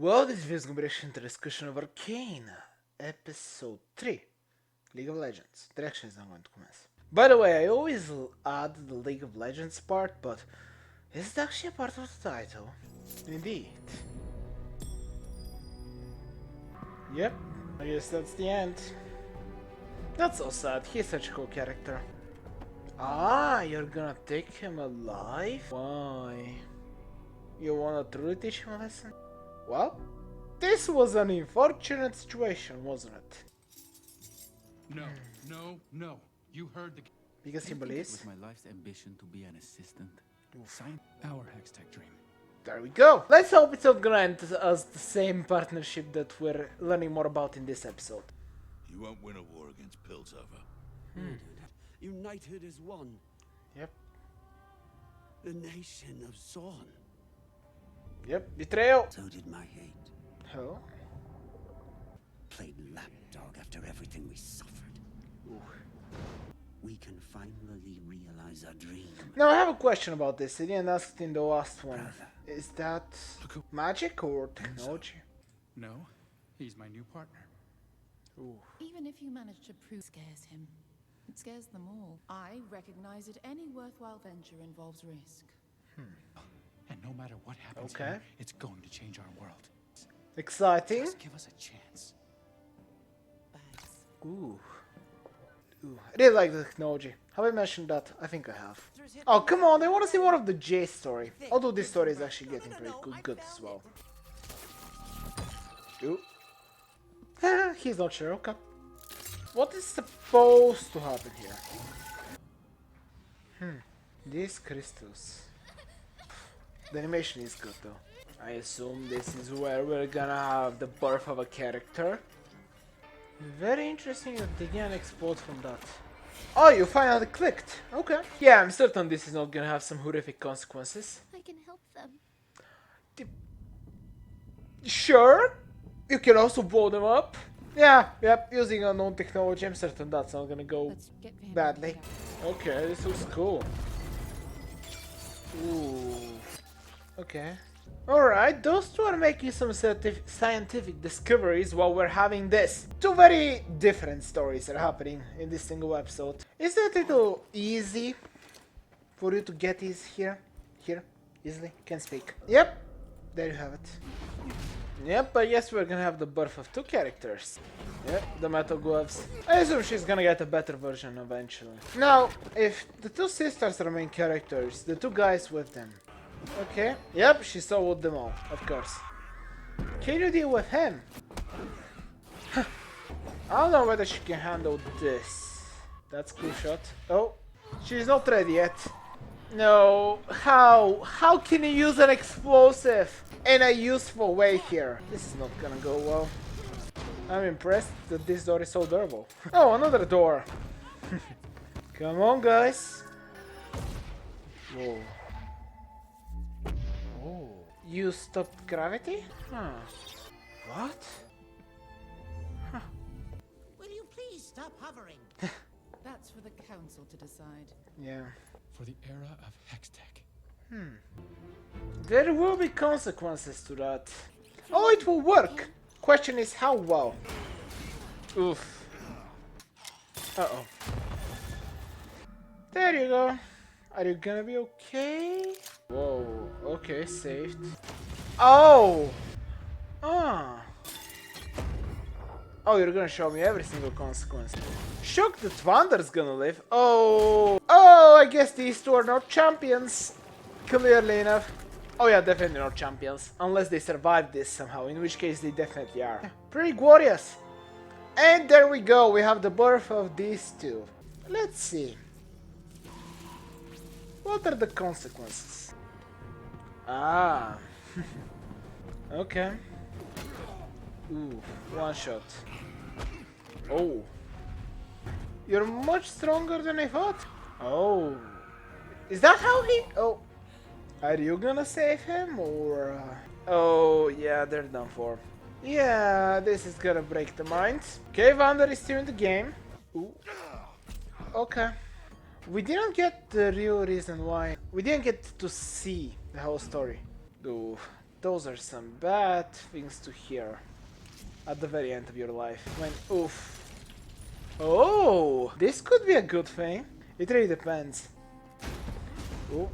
Well, this video is going to be a reaction to the discussion of Arcane, episode 3, League of Legends. The reaction is now going to commence. By the way, I always add the League of Legends part, but is it actually a part of the title? Indeed. Yep, I guess that's the end. That's so sad, he's such a cool character. Ah, you're gonna take him alive? Why? You wanna truly teach him a lesson? Well, this was an unfortunate situation, wasn't it? No. You heard the. Because he It believes. was my life's ambition to be an assistant. Sign our Hextech dream. There we go. Let's hope it's not gonna end as the same partnership that we're learning more about in this episode. You won't win a war against Piltover. United as one. Yep. The nation of Zorn. Yep. Betrayal. So did my hate. Oh. Played lapdog after everything we suffered. Ooh. We can finally realize our dream. Now I have a question about this. I didn't ask it in the last one. Brother. Is that magic or technology? No, he's my new partner. Ooh. Even if you manage to prove scares him, it scares them all. I recognize that any worthwhile venture involves risk. And no matter what happens Okay. here, it's going to change our world. Exciting. Just give us a chance. Bags. Ooh. Ooh. I really like the technology. Have I mentioned that? I think I have. Oh, come on, I want to see more of the J story. Although this story is actually getting pretty good as well. Ooh. He's not sure, okay. What is supposed to happen here? These crystals. The animation is good though. I assume this is where we're gonna have the birth of a character. Very interesting that they can explode from that. Oh, you finally clicked. Okay. Yeah, I'm certain this is not gonna have some horrific consequences. I can help them. Sure. You can also blow them up. Yeah, yep, using unknown technology, I'm certain that's not gonna go Let's get him badly. Okay, this looks cool. Ooh. Okay. Alright, those two are making some scientific discoveries while we're having this. Two very different stories are happening in this single episode. Is it a little easy for you to get these here? Here? Easily? Can speak. Yep. There you have it. Yep, I guess we're gonna have the birth of two characters. Yep, the metal gloves. I assume she's gonna get a better version eventually. Now, if the two sisters are main characters, the two guys with them. Okay. Yep, she soloed them all, of course. Can you deal with him? I don't know whether she can handle this. That's cool shot. Oh, she's not ready yet. No, how? How can you use an explosive in a useful way here? This is not gonna go well. I'm impressed that this door is so durable. Oh, another door. Come on, guys. Whoa. Oh. You stopped gravity? Huh. What? Huh. Will you please stop hovering? That's for the council to decide. Yeah. For the era of Hextech. There will be consequences to that. Oh, it will work! Question is how well. Oof. Uh-oh. There you go. Are you gonna be okay? Whoa, okay, saved. Oh! Ah. Oh, you're gonna show me every single consequence. Shocked that Wander's gonna live. Oh! Oh, I guess these two are not champions. Clearly enough. Oh yeah, definitely not champions. Unless they survive this somehow, in which case they definitely are. Yeah, pretty glorious. And there we go, we have the birth of these two. Let's see. What are the consequences? Ah. Okay. Ooh, one shot. Oh. You're much stronger than I thought. Oh. Is that how he... Oh. Are you gonna save him or... Oh, yeah, they're done for. Yeah, this is gonna break the mind. Okay, Vander is still in the game. Ooh. Okay. We didn't get the real reason why. We didn't get to see the whole story. Ooh. Those are some bad things to hear at the very end of your life. When, oof. Oh, this could be a good thing. It really depends. Ooh.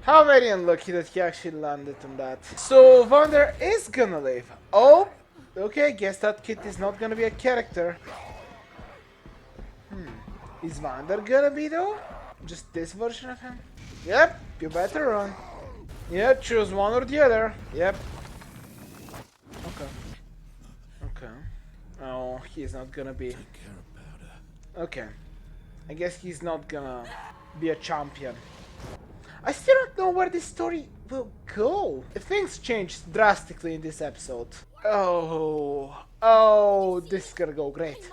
How very unlucky that he actually landed on that. So Vander is gonna live. Oh, okay, guess that kid is not gonna be a character. Is Vander gonna be though? Just this version of him? Yep, you better run. Yeah, choose one or the other. Yep. Okay. Okay. Oh, he's not gonna be. Take care of Powder. Okay. I guess he's not gonna be a champion. I still don't know where this story will go. Things changed drastically in this episode. Oh. Oh, this is gonna go great.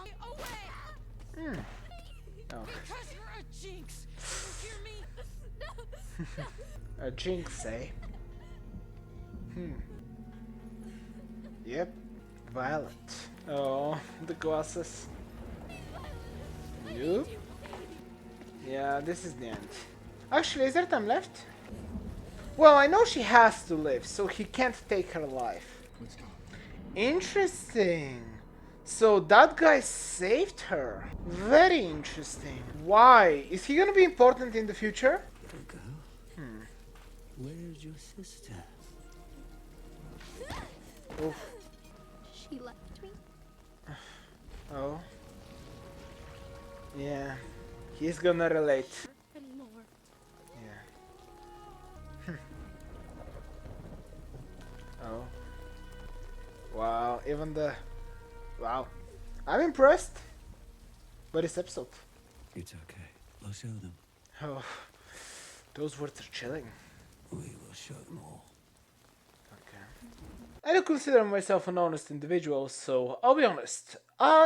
Oh. Because you're a jinx. You hear me? A jinx, eh? Yep. Violet. Oh, the glasses. Yup. Yeah, this is the end. Actually, is there time left? Well, I know she has to live, so he can't take her life. Let's go. Interesting. So that guy saved her. Very interesting. Why? Is he gonna be important in the future? Girl? Where's your sister? Oof. She left me. Oh. Yeah. He's gonna relate. Anymore. Yeah. Oh. Wow, even the... Wow. I'm impressed by this episode. It's okay. We'll show them. Oh, those words are chilling. We will show them all. Okay. I do consider myself an honest individual, so I'll be honest.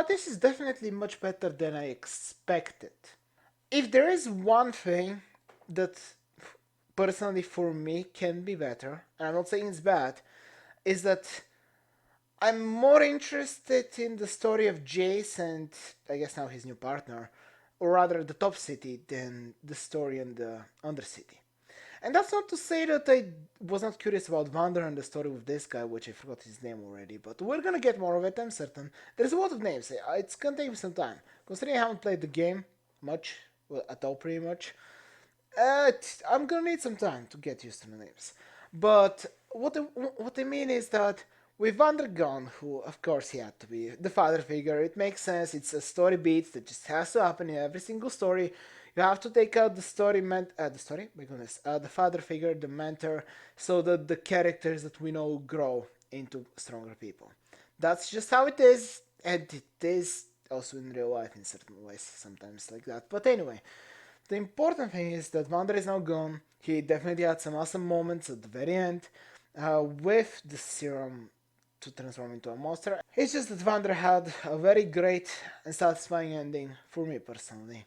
This is definitely much better than I expected. If there is one thing that personally for me can be better, and I'm not saying it's bad, is that I'm more interested in the story of Jace and I guess now his new partner, or rather the top city, than the story in the Undercity. And that's not to say that I was not curious about Vander and the story with this guy, which I forgot his name already, but we're gonna get more of it, I'm certain. There's a lot of names, it's gonna take me some time. Considering I haven't played the game much, well, at all pretty much, I'm gonna need some time to get used to the names. But what I mean is that with Vander gone, who of course he had to be the father figure, it makes sense, it's a story beat that just has to happen in every single story. You have to take out the the father figure, the mentor, so that the characters that we know grow into stronger people. That's just how it is, and it is also in real life in certain ways, sometimes like that. But anyway, the important thing is that Vander is now gone. He definitely had some awesome moments at the very end with the serum to transform into a monster. It's just that Vander had a very great and satisfying ending for me personally.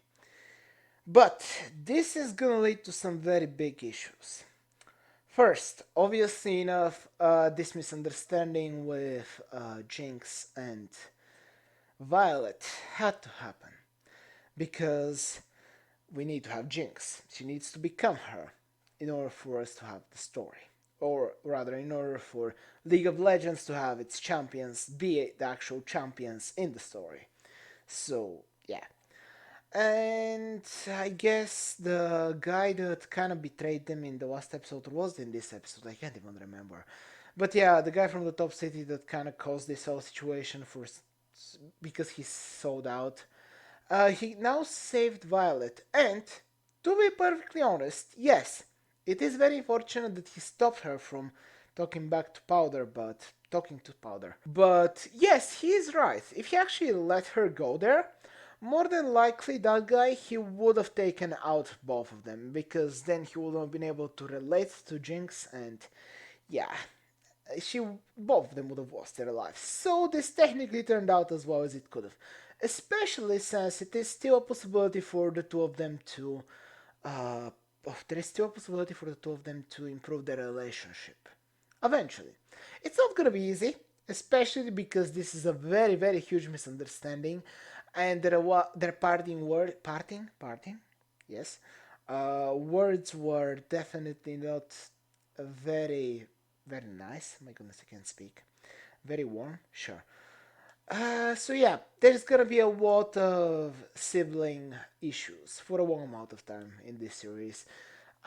But this is gonna lead to some very big issues. First, obviously enough, this misunderstanding with Jinx and Violet had to happen. Because we need to have Jinx. She needs to become her in order for us to have the story. Or rather, in order for League of Legends to have its champions be the actual champions in the story. So, yeah. And I guess the guy that kind of betrayed them in the last episode was in this episode. I can't even remember. But yeah, the guy from the top city that kind of caused this whole situation because he sold out. He now saved Violet. And to be perfectly honest, yes, it is very fortunate that he stopped her from talking to Powder. But yes, he is right. If he actually let her go there, more than likely that guy, he would have taken out both of them, because then he would have been able to relate to Jinx, and yeah, both of them would have lost their lives. So this technically turned out as well as it could have, especially since it is still a possibility for the two of them to there is still a possibility for the two of them to improve their relationship eventually. It's not gonna be easy, especially because this is a very, very huge misunderstanding, and their parting, yes, words were definitely not very Very nice. My goodness, I can't speak. Very warm, sure. So yeah, there's gonna be a lot of sibling issues for a long amount of time in this series,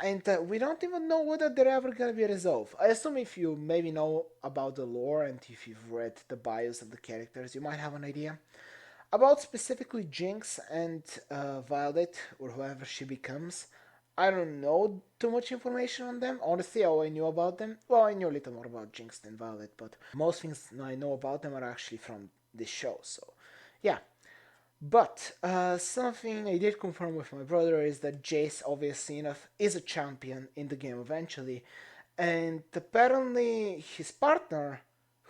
and we don't even know whether they're ever gonna be resolved. I assume if you maybe know about the lore and if you've read the bios of the characters, you might have an idea about specifically Jinx and Violet or whoever she becomes. I don't know too much information on them. Honestly, all I knew about them, well, I knew a little more about Jinx than Violet, but most things I know about them are actually from this show. So, yeah. But something I did confirm with my brother is that Jace, obviously enough, is a champion in the game eventually, and apparently his partner,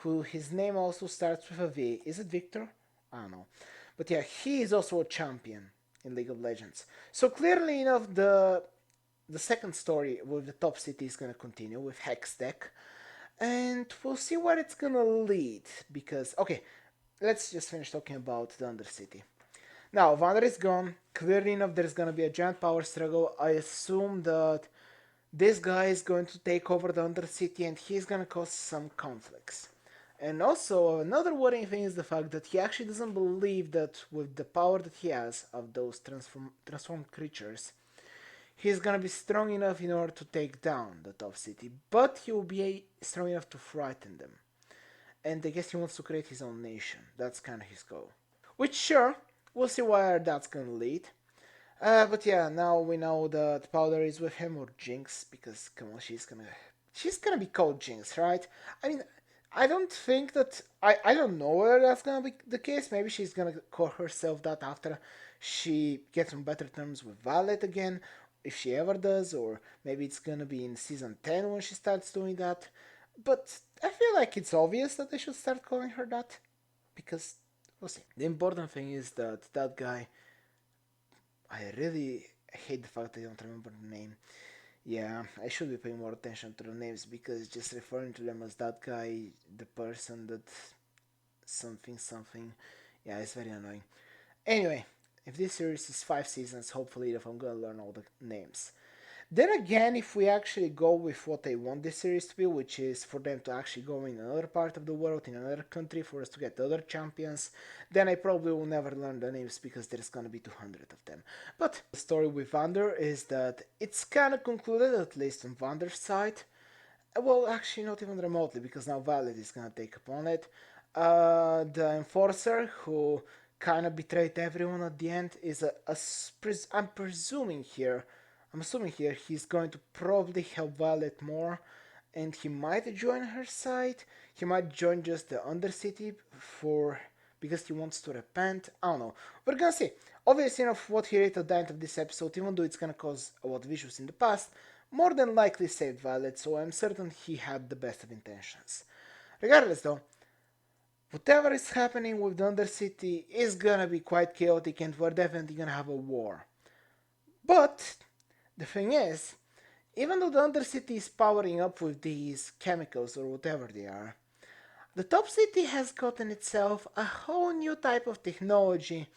who his name also starts with a V, is it Victor? I don't know, but yeah, he is also a champion in League of Legends. So clearly enough, the second story with the top city is gonna continue with Hex Deck, and we'll see where it's gonna lead. Because okay, let's just finish talking about the Undercity. Now, Vander is gone. Clearly enough, there's gonna be a giant power struggle. I assume that this guy is going to take over the Undercity and he's gonna cause some conflicts. And also, another worrying thing is the fact that he actually doesn't believe that with the power that he has of those transformed creatures, he's gonna be strong enough in order to take down the top city, but he will be strong enough to frighten them. And I guess he wants to create his own nation. That's kind of his goal. Which, sure, we'll see where that's gonna lead. But yeah, now we know that Powder is with him, or Jinx, because come on, she's gonna be called Jinx, right? I mean, I don't think that I don't know whether that's gonna be the case. Maybe she's gonna call herself that after she gets on better terms with Violet again, if she ever does, or maybe it's gonna be in season 10 when she starts doing that. But I feel like it's obvious that they should start calling her that, because we'll see. The important thing is that that guy, I really hate the fact I don't remember the name. Yeah, I should be paying more attention to the names because just referring to them as that guy, the person that something something, yeah, it's very annoying. Anyway, if this series is 5 seasons, hopefully if I'm gonna learn all the names. Then again, if we actually go with what I want this series to be, which is for them to actually go in another part of the world, in another country, for us to get other champions, then I probably will never learn the names because there's gonna be 200 of them. But the story with Vander is that it's kinda concluded, at least on Vander's side. Well, actually, not even remotely, because now Violet is gonna take upon it. The Enforcer, who kind of betrayed everyone at the end, is I'm assuming here he's going to probably help Violet more, and he might join her side. He might join just the Undercity for because he wants to repent. I don't know. We're gonna see. Obviously, enough what he did at the end of this episode, even though it's gonna cause a lot of issues in the past, more than likely saved Violet, so I'm certain he had the best of intentions. Regardless, though, whatever is happening with the Undercity is gonna be quite chaotic, and we're definitely gonna have a war. But the thing is, even though the Undercity is powering up with these chemicals or whatever they are, the top city has gotten itself a whole new type of technology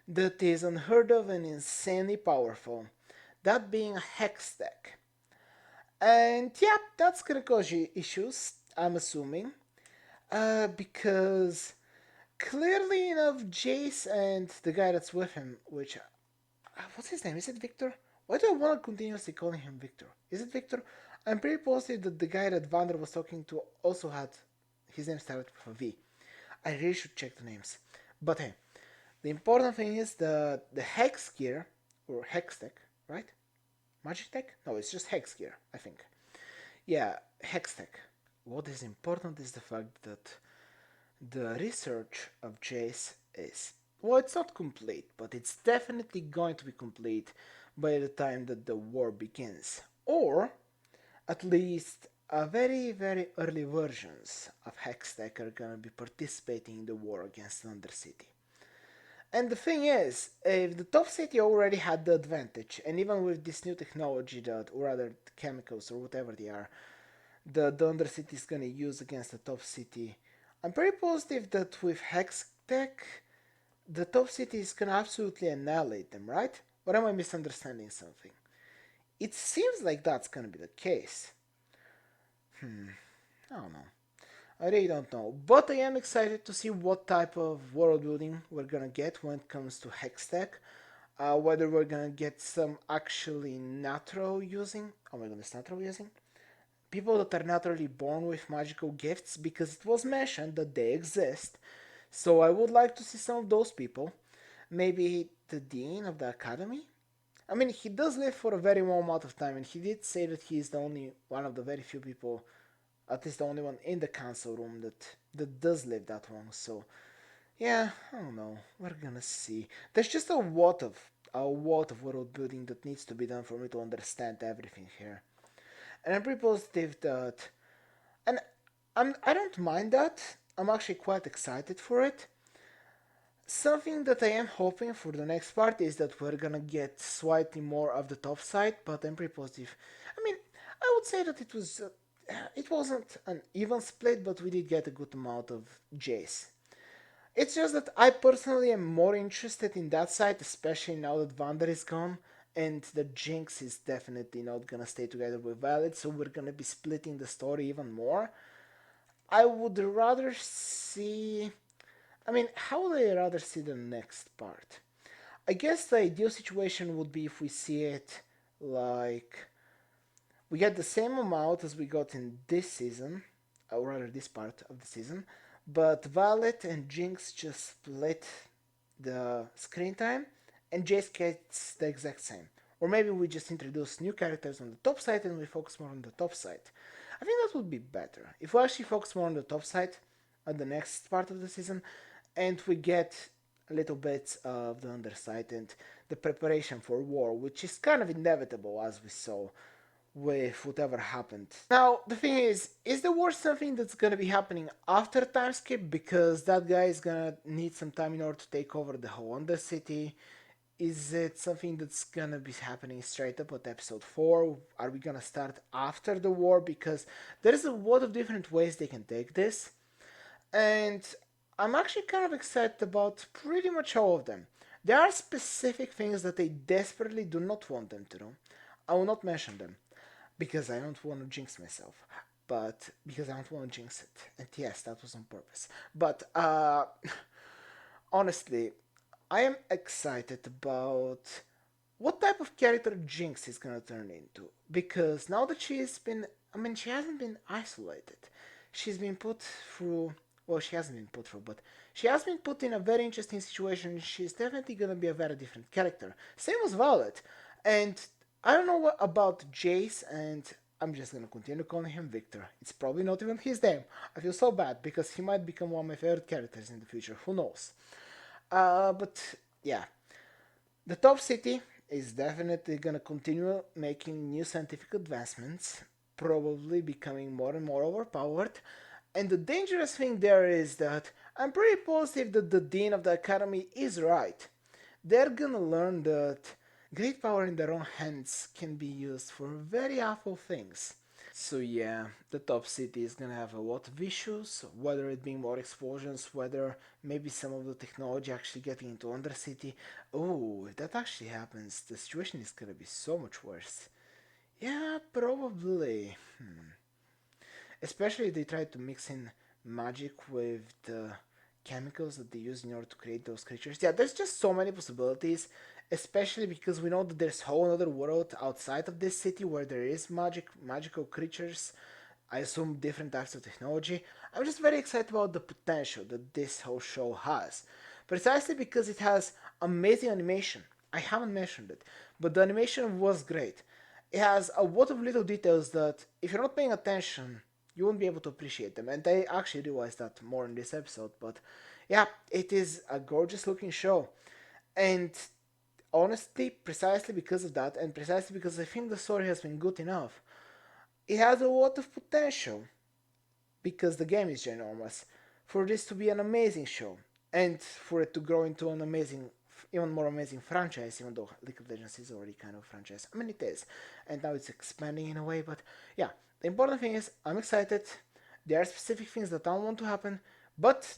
that is unheard of and insanely powerful. That being a hex stack. And yeah, that's gonna cause you issues, I'm assuming. Because clearly enough, Jace and the guy that's with him, which what's his name? Is it Victor? Why do I want to continuously calling him Victor? Is it Victor? I'm pretty positive that the guy that Vander was talking to also had his name started with a V. I really should check the names. But hey, the important thing is the hex gear or hex tech, right? Magic tech? No, it's just hex gear, I think. Yeah, hex tech. What is important is the fact that the research of Jace is, well, it's not complete, but it's definitely going to be complete by the time that the war begins. Or, at least, a very, very early versions of Hextech are gonna be participating in the war against the Undercity. And the thing is, if the top city already had the advantage, and even with this new technology that, or rather chemicals or whatever they are, the Undercity is gonna use against the top city, I'm pretty positive that with Hex Tech, the top city is gonna absolutely annihilate them, right? Or am I misunderstanding something? It seems like that's gonna be the case. I don't know. I really don't know. But I am excited to see what type of world building we're gonna get when it comes to Hextech. Whether we're gonna get some actually natural using, oh my goodness, natural using? People that are naturally born with magical gifts, because it was mentioned that they exist. So I would like to see some of those people. Maybe the dean of the academy? I mean, he does live for a very long amount of time, and he did say that he is the only one of the very few people, at least the only one in the council room that does live that long. So yeah, I don't know. We're gonna see. There's just a lot of world building that needs to be done for me to understand everything here. And I'm pretty positive that, and I don't mind that. I'm actually quite excited for it. Something that I am hoping for the next part is that we're gonna get slightly more of the top side, but I'm pretty positive. I mean, I would say that it wasn't an even split, but we did get a good amount of Jace. It's just that I personally am more interested in that side, especially now that Vander is gone, and that Jinx is definitely not gonna stay together with Violet, so we're gonna be splitting the story even more. I would rather see. I mean, how would I rather see the next part? I guess the ideal situation would be if we see it like we get the same amount as we got in this season, or rather this part of the season, but Violet and Jinx just split the screen time, and Jace gets the exact same. Or maybe we just introduce new characters on the top side and we focus more on the top side. I think that would be better. If we actually focus more on the top side at the next part of the season, and we get little bits of the underside and the preparation for war, which is kind of inevitable as we saw with whatever happened. Now, the thing is the war something that's gonna be happening after time skip? Because that guy is gonna need some time in order to take over the whole Undercity. Is it something that's gonna be happening straight up at episode 4? Are we gonna start after the war? Because there's a lot of different ways they can take this. And I'm actually kind of excited about pretty much all of them. There are specific things that I desperately do not want them to do. I will not mention them because I don't want to jinx myself. But because I don't want to jinx it. And yes, that was on purpose. But honestly, I am excited about what type of character Jinx is gonna turn into. Because now that she's been, I mean, she hasn't been isolated. She's been put through, well, she hasn't been put through, but she has been put in a very interesting situation. She's definitely gonna be a very different character. Same as Violet. And I don't know what about Jace, and I'm just gonna continue calling him Victor. It's probably not even his name. I feel so bad because he might become one of my favorite characters in the future. Who knows? But yeah, the top city is definitely gonna continue making new scientific advancements, probably becoming more and more overpowered. And the dangerous thing there is that I'm pretty positive that the dean of the academy is right. They're gonna learn that great power in their own hands can be used for very awful things. So yeah, the top city is gonna have a lot of issues, whether it being more explosions, whether maybe some of the technology actually getting into Undercity. Oh, if that actually happens, the situation is gonna be so much worse. Yeah, probably. Especially if they try to mix in magic with the chemicals that they use in order to create those creatures. Yeah, there's just so many possibilities, especially because we know that there's a whole other world outside of this city where there is magical creatures. I assume different types of technology. I'm just very excited about the potential that this whole show has. Precisely because it has amazing animation. I haven't mentioned it, but the animation was great. It has a lot of little details that, if you're not paying attention, you won't be able to appreciate them. And I actually realized that more in this episode. But yeah, it is a gorgeous looking show. And honestly, precisely because of that, and precisely because I think the story has been good enough, it has a lot of potential, because the game is ginormous, for this to be an amazing show. And for it to grow into an amazing, even more amazing franchise, even though League of Legends is already kind of a franchise. I mean, it is. And now it's expanding in a way, but yeah, the important thing is I'm excited. There are specific things that I want to happen, but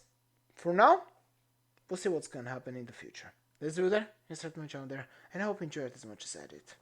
for now, we'll see what's gonna happen in the future. Let's do that. Start my channel there, and I hope you enjoyed it as much as I did.